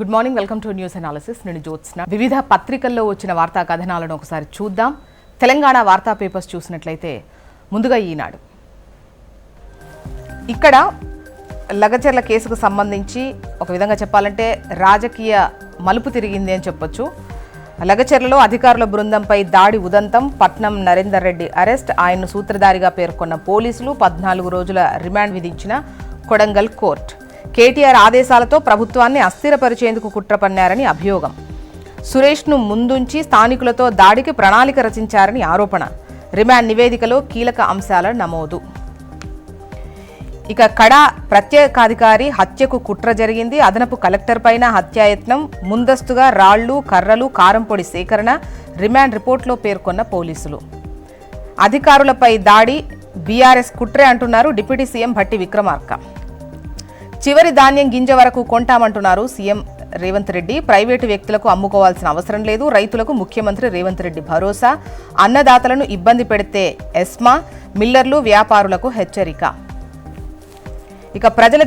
Good morning, welcome to news analysis. నేను జ్యోత్స్న. వివిధ పత్రికల్లో వచ్చిన వార్తా కథనాలను ఒకసారి చూద్దాం. తెలంగాణ వార్తా పేపర్స్ చూసినట్లయితే ముందుగా ఈనాడు. ఇక్కడ లగచర్ల కేసుకు సంబంధించి ఒక విధంగా చెప్పాలంటే రాజకీయ మలుపు తిరిగింది అని చెప్పొచ్చు. లగచర్లలో అధికారుల బృందంపై దాడి ఉదంతం, పట్నం నరేందర్ రెడ్డి అరెస్ట్, ఆయన్ను సూత్రధారిగా పేర్కొన్న పోలీసులు, 14 రోజుల రిమాండ్ విధించిన కొడంగల్ కోర్టు. కేటీఆర్ ఆదేశాలతో ప్రభుత్వాన్ని అస్థిరపరిచేందుకు కుట్ర పన్నారని అభియోగం. సురేష్ను ముందుంచి స్థానికులతో దాడికి ప్రణాళిక రచించారని ఆరోపణ. రిమాండ్ నివేదికలో కీలక అంశాల నమోదు. ఇక కడా ప్రత్యేకాధికారి హత్యకు కుట్ర జరిగింది. అదనపు కలెక్టర్ పైన హత్యాయత్నం, ముందస్తుగా రాళ్లు, కర్రలు, కారంపొడి సేకరణ, రిమాండ్ రిపోర్ట్లో పేర్కొన్న పోలీసులు. అధికారులపై దాడి బీఆర్ఎస్ కుట్రే అంటున్నారు డిప్యూటీ సీఎం భట్టి విక్రమార్క. చివరి ధాన్యం గింజ వరకు కొంటామంటున్నారు సీఎం రేవంత్ రెడ్డి. ప్రైవేటు వ్యక్తులకు అమ్ముకోవాల్సిన అవసరం లేదు, రైతులకు ముఖ్యమంత్రి రేవంత్ రెడ్డి భరోసా. అన్నదాతలను ఇబ్బంది పెడితే ఎస్మా, మిల్లర్లు, వ్యాపారులకు హెచ్చరిక. ఇక ప్రజల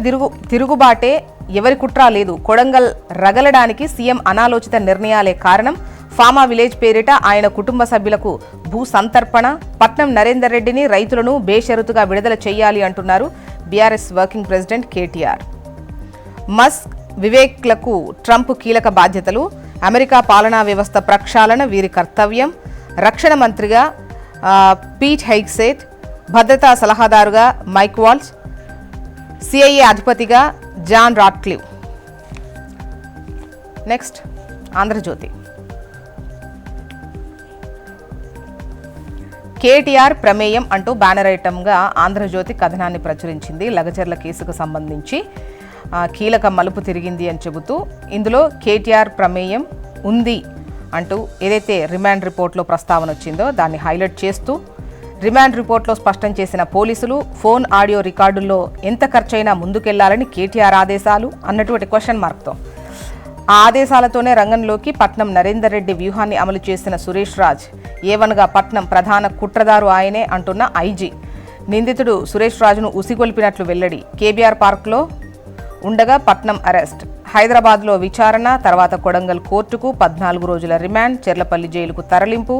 తిరుగుబాటే ఎవరి కుట్రా లేదు. కొడంగల్ రగలడానికి సీఎం అనాలోచిత నిర్ణయాలే కారణం. ఫామా విలేజ్ పేరిట ఆయన కుటుంబ సభ్యులకు భూ సంతర్పణ. పట్నం నరేందర్ రెడ్డిని, రైతులను బేషరతుగా విడుదల చేయాలి అంటున్నారు BRS working president KTR. Musk, వివేక్లకు ట్రంప్ కీలక బాధ్యతలు. అమెరికా పాలనా వ్యవస్థ ప్రక్షాళన వీరి కర్తవ్యం. రక్షణ మంత్రిగా పీట్ హెగ్సేట్, భద్రతా సలహాదారుగా మైక్ వాల్స్, సిఐఏ అధిపతిగా జాన్ రాట్క్లివ్. నెక్స్ట్ ఆంధ్రజ్యోతి. కేటీఆర్ ప్రమేయం అంటూ బ్యానర్ ఐటంగా ఆంధ్రజ్యోతి కథనాన్ని ప్రచురించింది. లగచర్ల కేసుకు సంబంధించి కీలక మలుపు తిరిగింది అని చెబుతూ ఇందులో కేటీఆర్ ప్రమేయం ఉంది అంటూ ఏదైతే రిమాండ్ రిపోర్ట్లో ప్రస్తావన వచ్చిందో దాన్ని హైలైట్ చేస్తూ, రిమాండ్ రిపోర్ట్లో స్పష్టం చేసిన పోలీసులు, ఫోన్ ఆడియో రికార్డుల్లో ఎంత ఖర్చైనా ముందుకెళ్లాలని కేటీఆర్ ఆదేశాలు అన్నటువంటి క్వశ్చన్ మార్క్తో ఆ ఆదేశాలతోనే రంగంలోకి పట్నం నరేందర్ రెడ్డి వ్యూహాన్ని అమలు చేసిన సురేష్ రాజ్, ఏవన్గా పట్నం ప్రధాన కుట్రదారు ఆయనే అంటున్న ఐజీ. నిందితుడు సురేష్ రాజును ఉసిగొల్పినట్లు వెల్లడి. కేబీఆర్ పార్క్లో ఉండగా పట్నం అరెస్ట్. హైదరాబాద్లో విచారణ, తర్వాత కొడంగల్ కోర్టుకు 14 రోజుల రిమాండ్, చెర్లపల్లి జైలుకు తరలింపు.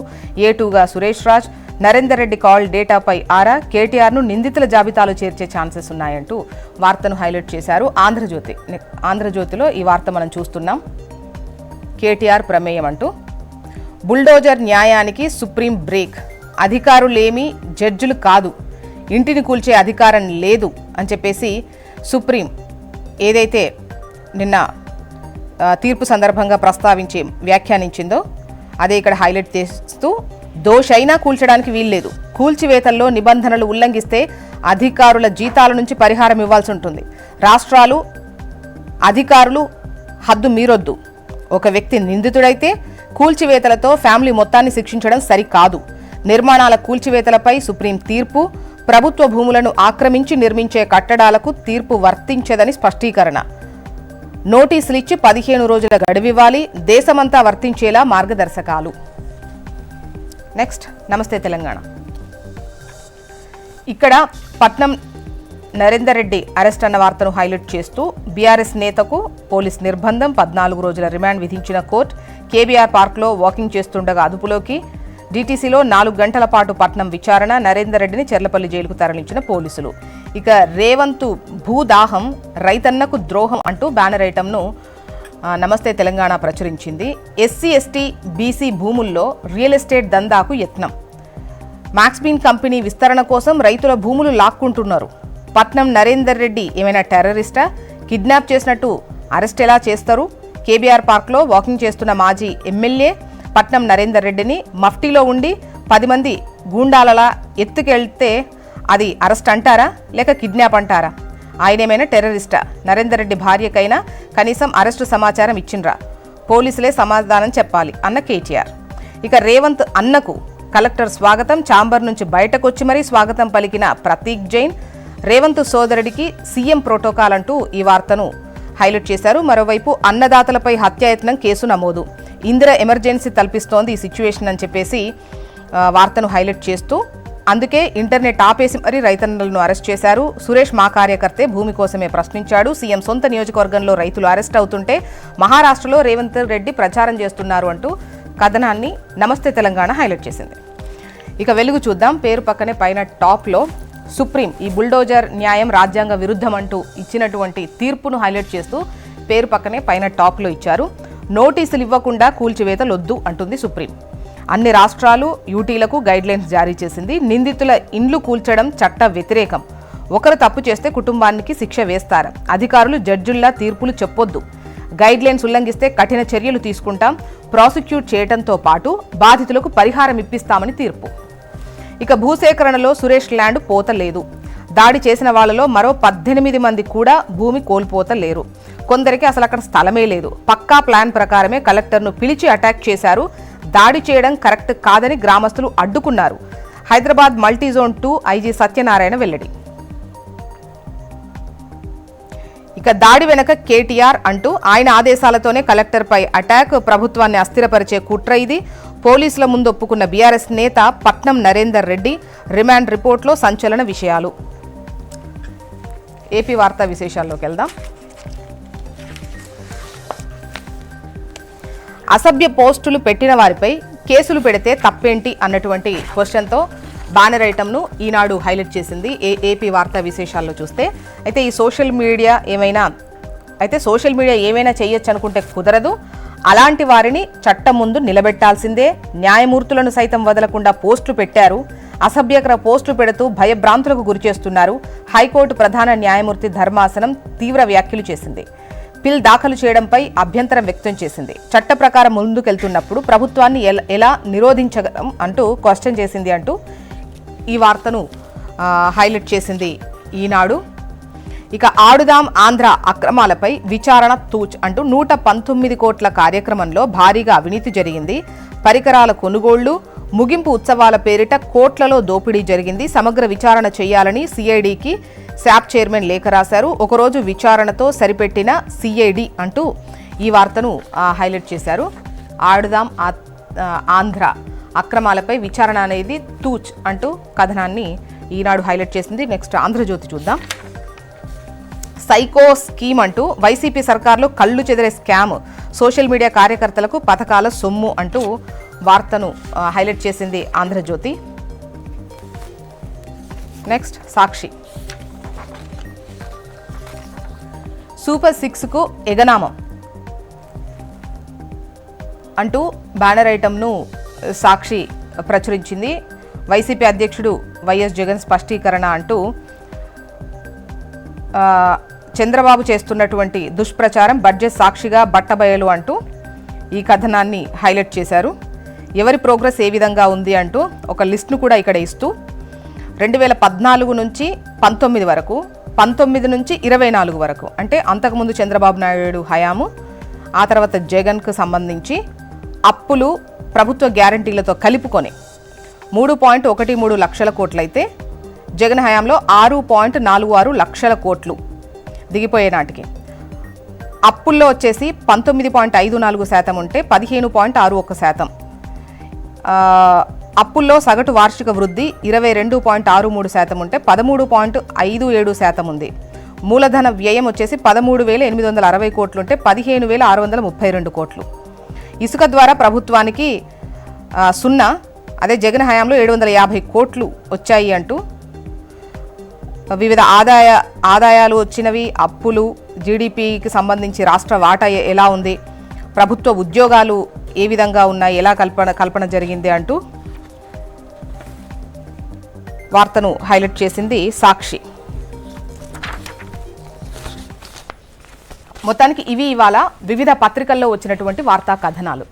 ఏటూగా సురేష్ రాజ్, నరేందర్ రెడ్డి కాల్ డేటాపై ఆరా, కేటీఆర్ను నిందితుల జాబితాలో చేర్చే ఛాన్సెస్ ఉన్నాయంటూ వార్తను హైలైట్ చేశారు ఆంధ్రజ్యోతి. ఆంధ్రజ్యోతిలో ఈ వార్త మనం చూస్తున్నాం. కేటీఆర్ ప్రమేయం అంటూ, బుల్డోజర్ న్యాయానికి సుప్రీం బ్రేక్. అధికారులేమీ జడ్జిలు కాదు, ఇంటిని కూల్చే అధికారం లేదు అని చెప్పేసి సుప్రీం ఏదైతే నిన్న తీర్పు సందర్భంగా ప్రస్తావించి వ్యాఖ్యానించిందో అదే ఇక్కడ హైలైట్ చేస్తూ, దోషైనా కూల్చడానికి వీల్లేదు, కూల్చివేతల్లో నిబంధనలు ఉల్లంఘిస్తే అధికారుల జీతాల నుంచి పరిహారం ఇవ్వాల్సి ఉంటుంది. రాష్ట్రాలు, అధికారులు హద్దు మీరొద్దు. ఒక వ్యక్తి నిందితుడైతే కూల్చివేతలతో ఫ్యామిలీ మొత్తాన్ని శిక్షించడం సరికాదు. నిర్మాణాల కూల్చివేతలపై సుప్రీం తీర్పు. ప్రభుత్వ భూములను ఆక్రమించి నిర్మించే కట్టడాలకు తీర్పు వర్తించదని స్పష్టీకరణ. నోటీసులిచ్చి 15 రోజుల గడువివ్వాలి. దేశమంతా వర్తించేలా మార్గదర్శకాలు. నెక్స్ట్ నమస్తే తెలంగాణ. ఇక్కడ పట్నం నరేందర్ రెడ్డి అరెస్ట్ అన్న వార్తను హైలైట్ చేస్తూ, బీఆర్ఎస్ నేతకు పోలీస్ నిర్బంధం, 14 రోజుల రిమాండ్ విధించిన కోర్టు. కేబీఆర్ పార్క్లో వాకింగ్ చేస్తుండగా అదుపులోకి. డీటీసీలో 4 గంటల పాటు పట్నం విచారణ. నరేందర్ రెడ్డిని చెర్లపల్లి జైలుకు తరలించిన పోలీసులు. ఇక రేవంత్ భూదాహం, రైతన్నకు ద్రోహం అంటూ బ్యానర్ ఐటంను నమస్తే తెలంగాణ ప్రచురించింది. ఎస్సీ, ఎస్టీ, బీసీ భూముల్లో రియల్ ఎస్టేట్ దందాకు యత్నం. మ్యాక్స్బీన్ కంపెనీ విస్తరణ కోసం రైతుల భూములు లాక్కుంటున్నారు. పట్నం నరేందర్ రెడ్డి ఏమైనా టెర్రరిస్టా? కిడ్నాప్ చేసినట్టు అరెస్ట్ ఎలా చేస్తారు? కేబీఆర్ పార్క్లో వాకింగ్ చేస్తున్న మాజీ ఎమ్మెల్యే పట్నం నరేందర్ రెడ్డిని మఫ్టీలో ఉండి 10 మంది గూండాలలా ఎత్తుకెళ్తే అది అరెస్ట్ అంటారా లేక కిడ్నాప్ అంటారా? ఆయనేమైనా టెర్రరిస్టా? నరేందర్ రెడ్డి భార్యకైనా కనీసం అరెస్టు సమాచారం ఇచ్చిండ్రా? పోలీసులే సమాధానం చెప్పాలి అన్న కేటీఆర్. ఇక రేవంత్ అన్నకు కలెక్టర్ స్వాగతం. ఛాంబర్ నుంచి బయటకొచ్చి మరీ స్వాగతం పలికిన ప్రతీక్ జైన్. రేవంత్ సోదరుడికి సీఎం ప్రోటోకాల్ అంటూ ఈ వార్తను హైలైట్ చేశారు. మరోవైపు అన్నదాతలపై హత్యాయత్నం కేసు నమోదు. ఇందిర ఎమర్జెన్సీ తలపిస్తోంది ఈ సిచ్యువేషన్ అని చెప్పేసి వార్తను హైలైట్ చేస్తూ అందుకే ఇంటర్నెట్ ఆపేసి మరీ రైతన్నలను అరెస్ట్ చేశారు. సురేష్ మా కార్యకర్తే, భూమి కోసమే ప్రశ్నించాడు. సీఎం సొంత నియోజకవర్గంలో రైతులు అరెస్ట్ అవుతుంటే మహారాష్ట్రలో రేవంత్ రెడ్డి ప్రచారం చేస్తున్నారు అంటూ కథనాన్ని నమస్తే తెలంగాణ హైలైట్ చేసింది. ఇక వెలుగు చూద్దాం. పేరు పక్కనే పైన టాప్లో సుప్రీం ఈ బుల్డోజర్ న్యాయం రాజ్యాంగ విరుద్ధం అంటూ ఇచ్చినటువంటి తీర్పును హైలైట్ చేస్తూ పేరు పక్కనే పైన టాప్లో ఇచ్చారు. నోటీసులు ఇవ్వకుండా కూల్చివేతలొద్దు అంటుంది సుప్రీం. అన్ని రాష్ట్రాలు యూటీలకు గైడ్లైన్స్ జారీ చేసింది. నిందితుల ఇండ్లు కూల్చడం చట్ట వ్యతిరేకం. ఒకరు తప్పు చేస్తే కుటుంబానికి శిక్ష వేస్తారు. అధికారులు జడ్జుల్లా తీర్పులు చెప్పొద్దు. గైడ్లైన్స్ ఉల్లంఘిస్తే కఠిన చర్యలు తీసుకుంటాం. ప్రాసిక్యూట్ చేయడంతో పాటు బాధితులకు పరిహారం ఇప్పిస్తామని తీర్పు. ఇక భూసేకరణలో సురేష్ ల్యాండ్ పోతలేదు. దాడి చేసిన వాళ్లలో మరో 18 మంది కూడా భూమి కోల్పోతలేరు. కొందరికి అసలు అక్కడ స్థలమే లేదు. పక్కా ప్లాన్ ప్రకారమే కలెక్టర్ను పిలిచి అటాక్ చేశారు. దాడి చేయడం కరెక్ట్ కాదని గ్రామస్తులు అడ్డుకున్నారు. హైదరాబాద్ మల్టీజోన్ 2 ఐజీ సత్యనారాయణ వెల్లడి. ఇక దాడి వెనక కేటీఆర్ అంటూ ఆయన ఆదేశాలతోనే కలెక్టర్పై అటాక్. ప్రభుత్వాన్ని అస్థిరపరిచే కుట్ర ఇది. పోలీసుల ముందు ఒప్పుకున్న బీఆర్ఎస్ నేత పట్నం నరేందర్ రెడ్డి. రిమాండ్ రిపోర్ట్లో సంచలన విషయాలు. ఏపీ వార్తా విశేషాల్లోకి వెళ్దాం. అసభ్య పోస్టులు పెట్టిన వారిపై కేసులు పెడితే తప్పేంటి అన్నటువంటి క్వశ్చన్తో బ్యానర్ ఐటమ్ను ఈనాడు హైలైట్ చేసింది. ఏపీ వార్తా విశేషాల్లో చూస్తే అయితే ఈ సోషల్ మీడియా ఏమైనా చేయొచ్చు అనుకుంటే కుదరదు. అలాంటి వారిని చట్టం ముందు నిలబెట్టాల్సిందే. న్యాయమూర్తులను సైతం వదలకుండా పోస్టులు పెట్టారు. అసభ్యకర పోస్టులు పెడుతూ భయభ్రాంతులకు గురిచేస్తున్నారు. హైకోర్టు ప్రధాన న్యాయమూర్తి ధర్మాసనం తీవ్ర వ్యాఖ్యలు చేసింది. పిల్ దాఖలు చేయడంపై అభ్యంతరం వ్యక్తం చేసింది. చట్ట ప్రకారం ముందుకెళ్తున్నప్పుడు ప్రభుత్వాన్ని ఎలా నిరోధించగలం అంటూ క్వశ్చన్ చేసింది అంటూ ఈ వార్తను హైలైట్ చేసింది ఈనాడు. ఇక ఆడుదాం ఆంధ్ర అక్రమాలపై విచారణ తూచ్ అంటూ 119 కోట్ల కార్యక్రమంలో భారీగా అవినీతి జరిగింది. పరికరాల కొనుగోళ్లు, ముగింపు ఉత్సవాల పేరిట కోట్లలో దోపిడీ జరిగింది. సమగ్ర విచారణ చేయాలని సిఐడికి శాప్ చైర్మన్ లేఖ రాశారు. ఒకరోజు విచారణతో సరిపెట్టిన సిఐడి అంటూ ఈ వార్తను హైలైట్ చేశారు. ఆడుదాం ఆంధ్ర అక్రమాలపై విచారణ అనేది తూచ్ అంటూ కథనాన్ని ఈనాడు హైలైట్ చేసింది. నెక్స్ట్ ఆంధ్రజ్యోతి చూద్దాం. సైకో స్కీమ్ అంటూ వైసీపీ సర్కార్లో కళ్ళు చెదిరే స్కామ్. సోషల్ మీడియా కార్యకర్తలకు పథకాల సొమ్ము అంటూ వార్తను హైలైట్ చేసింది ఆంధ్రజ్యోతి. నెక్స్ట్ సాక్షి. సూపర్ 6కు ఎగనామం అంటూ బ్యానర్ ఐటమ్ను సాక్షి ప్రచురించింది. వైసీపీ అధ్యక్షుడు వైఎస్ జగన్ స్పష్టీకరణ అంటూ చంద్రబాబు చేస్తున్నటువంటి దుష్ప్రచారం బడ్జెట్ సాక్షిగా బట్టబయలు అంటూ ఈ కథనాన్ని హైలైట్ చేశారు. ఎవరి ప్రోగ్రెస్ ఏ విధంగా ఉంది అంటూ ఒక లిస్ట్ను కూడా ఇక్కడ ఇస్తూ 2014 నుంచి 19 వరకు, 19 నుంచి 24 వరకు అంటే అంతకుముందు చంద్రబాబు నాయుడు హయాము, ఆ తర్వాత జగన్కు సంబంధించి అప్పులు ప్రభుత్వ గ్యారంటీలతో కలుపుకొని 3.13 లక్షల కోట్లయితే జగన్ హయాంలో 6.46 లక్షల కోట్లు దిగిపోయే నాటికి. అప్పుల్లో వచ్చేసి 19.54% ఉంటే 15.61%. అప్పుల్లో సగటు వార్షిక వృద్ధి 22.63% ఉంటే 13.57% ఉంది. మూలధన వ్యయం వచ్చేసి 13,860 కోట్లుంటే 15,632 కోట్లు. ఇసుక ద్వారా ప్రభుత్వానికి 0, అదే జగన్ హయాంలో 750 కోట్లు వచ్చాయి అంటూ వివిధ ఆదాయాలు వచ్చినవి, అప్పులు, జీడిపికి సంబంధించి రాష్ట్ర వాటా ఎలా ఉంది, ప్రభుత్వ ఉద్యోగాలు ఏ విధంగా ఉన్నాయి, ఎలా కల్పన జరిగింది అంటూ వార్తను హైలైట్ చేసింది సాక్షి. మొత్తానికి ఇవి ఇవాళ వివిధ పత్రికల్లో వచ్చినటువంటి వార్తా కథనాలు.